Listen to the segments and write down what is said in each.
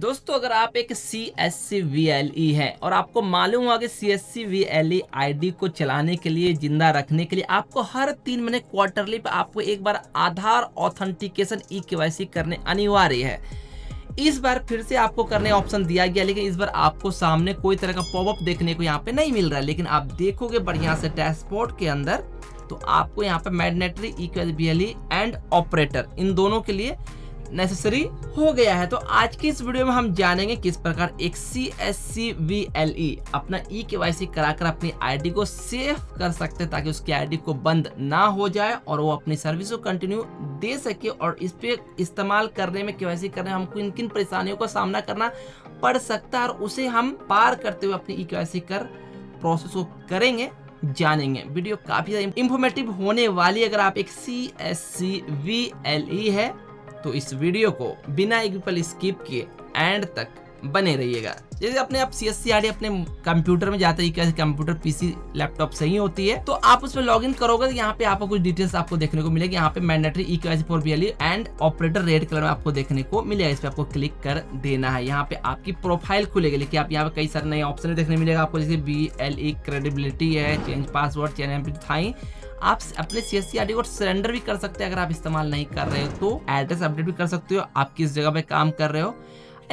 दोस्तों अगर आप एक CSCVLE है और आपको मालूम होगा कि CSCVLE आईडी को चलाने के लिए, जिंदा रखने के लिए आपको हर 3 महीने क्वार्टरली पे आपको एक बार आधार ऑथेंटिकेशन eKYC करने अनिवार्य है। इस बार फिर से आपको करने ऑप्शन दिया गया, लेकिन इस बार आपको सामने कोई तरह का पॉपअप देखने को यहाँ पे नहीं मिल रहा है। लेकिन आप देखोगे बढ़िया से डैशबोर्ड के अंदर तो आपको यहाँ पे मैंडेटरी eKYC एंड ऑपरेटर इन दोनों के लिए नेसेसरी हो गया है। तो आज की इस वीडियो में हम जानेंगे किस प्रकार एक CSCVLE अपना eKYC कराकर अपनी आईडी को सेव कर सकते हैं ताकि उसकी आईडी को बंद ना हो जाए और वो अपनी सर्विस को कंटिन्यू दे सके। और इस पे इस्तेमाल करने में, KYC करने में हमको किन परिशानियों का सामना करना पड़ सकता है और उसे हम पार करते हुए अपनी eKYC कर प्रोसेस को करेंगे, जानेंगे। वीडियो काफी इंफॉर्मेटिव होने वाली। अगर आप एक CSCVLE है तो इस वीडियो को बिना एक भी पल स्किप किए एंड तक बने रहिएगा। जैसे अपने आप CSC आईडी अपने कंप्यूटर में जाते हैं, कैसे कंप्यूटर PC लैपटॉप सही होती है तो आप उसमें लॉगिन करोगे तो यहाँ पे आपको कुछ डिटेल्स आपको देखने को मिलेगी। यहाँ पे mandatory eKYC for VLE and operator red colour में आपको देखने को मिलेगा। इस पे आपको क्लिक कर देना है। यहाँ पे आपकी प्रोफाइल खुलेगी, लेकिन आप यहाँ पे कई सारे नए ऑप्शन देखने मिलेगा आपको, जैसे VLE क्रेडिबिलिटी है, चेंज पासवर्ड, चेंज एम्पलीफाई। आप अपने CSC आईडी को सरेंडर भी कर सकते हैं अगर आप इस्तेमाल नहीं कर रहे हो तो। एड्रेस अपडेट भी कर सकते हो, आप किस जगह पे काम कर रहे हो।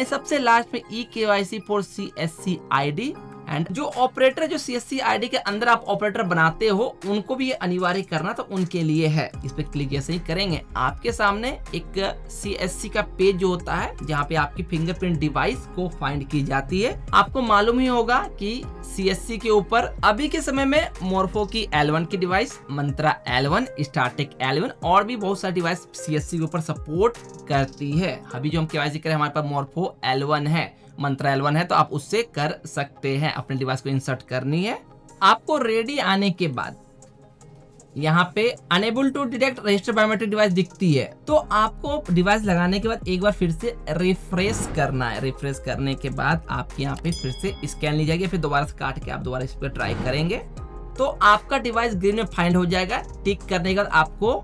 सबसे लास्ट में eKYC for CSC ID and जो ऑपरेटर, जो CSC आईडी के अंदर आप ऑपरेटर बनाते हो उनको भी ये अनिवार्य करना तो उनके लिए है। इस पे क्लिक जैसे ही करेंगे आपके सामने एक CSC का पेज जो होता है जहाँ पे आपकी फिंगरप्रिंट डिवाइस को फाइंड की जाती है। आपको मालूम ही होगा कि CSC के ऊपर अभी के समय में मोर्फो की L1 की डिवाइस, मंत्रा L1, स्टार्टेक L1 और भी बहुत सारी डिवाइस CSC के ऊपर सपोर्ट करती है। अभी जो हम KYC करें हमारे पास मोर्फो L1 है, मंत्रा L1 है, तो आप उससे कर सकते हैं। अपने डिवाइस को इंसर्ट करनी है। आपको रेडी आने के बाद यहाँ पे unable to detect register biometric device दिखती है तो आपको डिवाइस लगाने के बाद एक बार फिर से रिफ्रेश करना है। रिफ्रेश करने के बाद आपके यहाँ पे फिर से स्कैन ली जाएगी, फिर दोबारा से काट के आप दोबारा इस पर ट्राई करेंगे तो आपका डिवाइस ग्रीन में फाइंड हो जाएगा। टिक करने के बाद आपको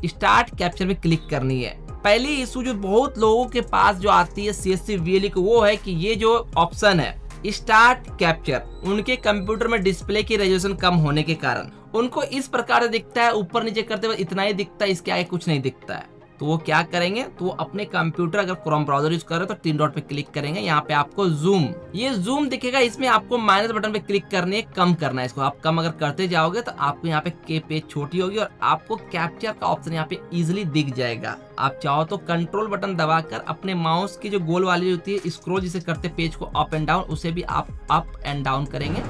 स्टार्ट कैप्चर पे क्लिक करनी है। पहली इशू जो बहुत लोगों के पास जो आती है CSCVLE को वो है कि ये जो ऑप्शन है स्टार्ट कैप्चर, उनके कंप्यूटर में डिस्प्ले की रेजोल्यूशन कम होने के कारण उनको इस प्रकार दिखता है, ऊपर नीचे करते हुए इतना ही दिखता है, इसके आगे कुछ नहीं दिखता है। तो वो क्या करेंगे, तो वो अपने कंप्यूटर अगर क्रोम ब्राउजर यूज कर रहे हो तो 3 डॉट पे क्लिक करेंगे। यहाँ पे आपको जूम, ये जूम दिखेगा, इसमें आपको माइनस बटन पे क्लिक करने है, कम करना है इसको। आप कम अगर करते जाओगे तो आपको यहाँ पे के पेज छोटी होगी और आपको कैप्चर का ऑप्शन यहाँ पे इजिली दिख जाएगा। आप चाहो तो कंट्रोल बटन दबाकर अपने माउस की जो गोल वाली होती है स्क्रॉल जिसे करते पेज को अप एंड डाउन, उसे भी आप अप एंड डाउन करेंगे,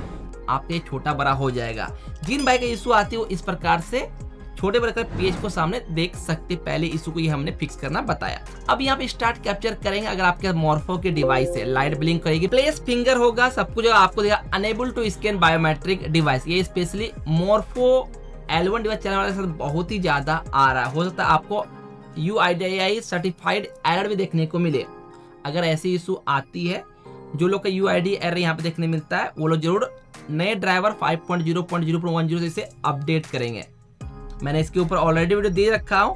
आपके छोटा बड़ा हो जाएगा। जिन भाई का इशू आती है वो इस प्रकार से छोटे बड़े कर पेज को सामने देख सकते। पहले इशू को ये हमने फिक्स करना बताया। अब यहाँ पे स्टार्ट कैप्चर करेंगे। अगर आपके मोर्फो की डिवाइस है, लाइट ब्लिंक करेगी, प्लेस फिंगर होगा, सब कुछ आपको देगा। Unable to scan biometric device, ये स्पेशली मोर्फो L1 डिवाइस चलाने वाले के साथ बहुत ही ज्यादा आ रहा है। हो सकता है आपको UIDAI सर्टिफाइड एरर भी देखने को मिले। अगर ऐसी इशू आती है, जो लोग का UID एरर यहाँ पे देखने मिलता है वो लोग जरूर नए ड्राइवर 5.0.0.10 से अपडेट करेंगे। मैंने इसके ऊपर ऑलरेडी वीडियो दे रखा हूँ,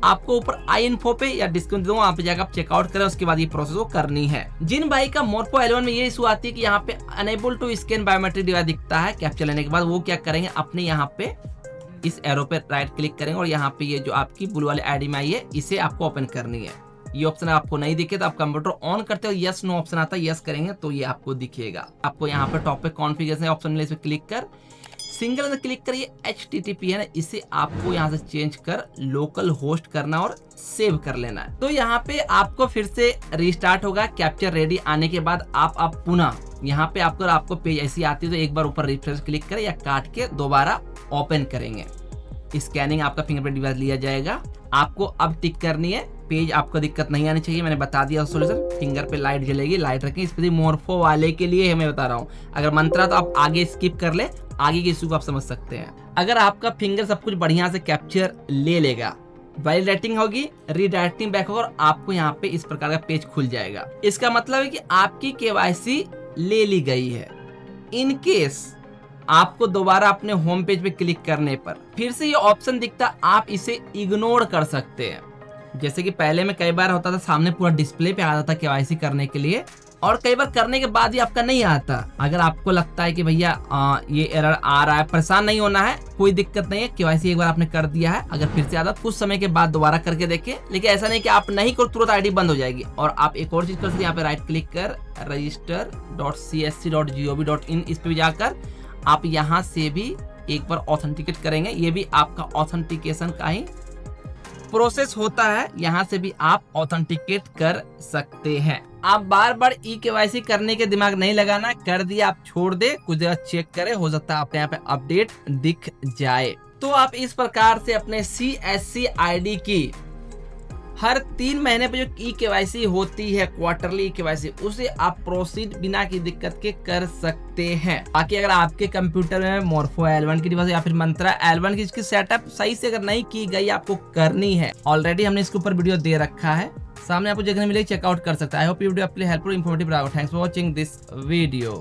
आपको ऊपर आई इन्फो पे या डिस्काउंट दूंगा, वहाँ पे जाकर आप चेकआउट करें, उसके बाद ये प्रोसेस को करनी है। जिन भाई का मोर्फो L1 में ये इशू आती है कि यहाँ पे unable to scan biometric device दिखता है कैप्चर लेने के बाद, वो क्या करेंगे, अपने यहाँ पे इस एरो पे राइट क्लिक करेंगे और यहाँ पे ये जो आपकी ब्लू वाली आईडी में आई है इसे आपको ओपन करनी है। ये ऑप्शन आपको नहीं दिखे तो आप कंप्यूटर ऑन करते हो, यस नो ऑप्शन आता है, यस करेंगे तो ये आपको दिखेगा। आपको यहाँ पे टॉप पे कॉन्फ़िगरेशन ऑप्शन मिले, इस पे क्लिक कर सिंगल में क्लिक करिए। HTTP है ना, इसे आपको यहाँ से चेंज कर लोकल होस्ट करना और सेव कर लेना है। तो यहाँ पे आपको फिर से रिस्टार्ट होगा। कैप्चर रेडी आने के बाद आप पुनः यहाँ पे आपको पेज ऐसी आती है तो एक बार ऊपर रिफ्रेश क्लिक करें या काट के दोबारा ओपन करेंगे। स्कैनिंग आपका फिंगरप्रिंट डिवाइस लिया जाएगा। आपको अब टिक करनी है। पेज आपको दिक्कत नहीं आनी चाहिए, मैंने बता दिया सोल्यूशन। फिंगर पे लाइट जलेगी, लाइट रखें। इस पे मोर्फो वाले के लिए मैं बता रहा हूँ। अगर मंत्रा तो आप आगे स्किप कर ले, आगे के इशू को आप समझ सकते हैं। अगर आपका फिंगर सब कुछ बढ़िया से कैप्चर ले लेगा, वैलिडेटिंग होगी, रीडायरेक्टिंग बैक होगा और आपको यहाँ पे इस प्रकार का पेज खुल जाएगा। इसका मतलब है कि आपकी KYC ले ली गई है। इन केस आपको दोबारा अपने होम पेज पे क्लिक करने पर फिर से ये ऑप्शन दिखता, आप इसे इग्नोर कर सकते हैं। जैसे कि पहले में कई बार होता था सामने पूरा डिस्प्ले पे आता था केवाईसी करने के लिए, और कई बार करने के बाद ही आपका नहीं आता। अगर आपको लगता है कि भैया ये एरर आ रहा है, परेशान नहीं होना है, कोई दिक्कत नहीं है। केवाईसी एक बार आपने कर दिया है, अगर फिर से आता कुछ समय के बाद दोबारा करके देखें, लेकिन ऐसा नहीं कि आप नहीं करो तुरंत आईडी बंद हो जाएगी। और आप एक और चीज कर सकते हैं, यहाँ पे राइट क्लिक कर register.csc.gov.in इस पे भी जाकर आप यहाँ से भी एक बार ऑथेंटिकेट करेंगे। ये भी आपका ऑथेंटिकेशन का ही प्रोसेस होता है, यहाँ से भी आप ऑथेंटिकेट कर सकते हैं। आप बार बार ई केवाईसी करने के दिमाग नहीं लगाना, कर दिया आप छोड़ दे, कुछ देर चेक करें, हो सकता है आपके यहाँ पे अपडेट दिख जाए। तो आप इस प्रकार से अपने CSC आईडी की हर 3 महीने पे जो ई केवाईसी होती है, क्वार्टरली केवाईसी, उसे आप प्रोसीड बिना की दिक्कत के कर सकते हैं। बाकी अगर आपके कंप्यूटर में मोर्फो L1 की डिवाइस या फिर मंत्रा L1 की इसकी सेटअप सही से अगर नहीं की गई, आपको करनी है, ऑलरेडी हमने इसके ऊपर वीडियो दे रखा है, सामने आपको देखने मिलेगी, चेकआउट कर सकते हैं। आई होप ये वीडियो आपके लिए हेल्पफुल इंफॉर्मेटिव रहा। Thanks for watching this video.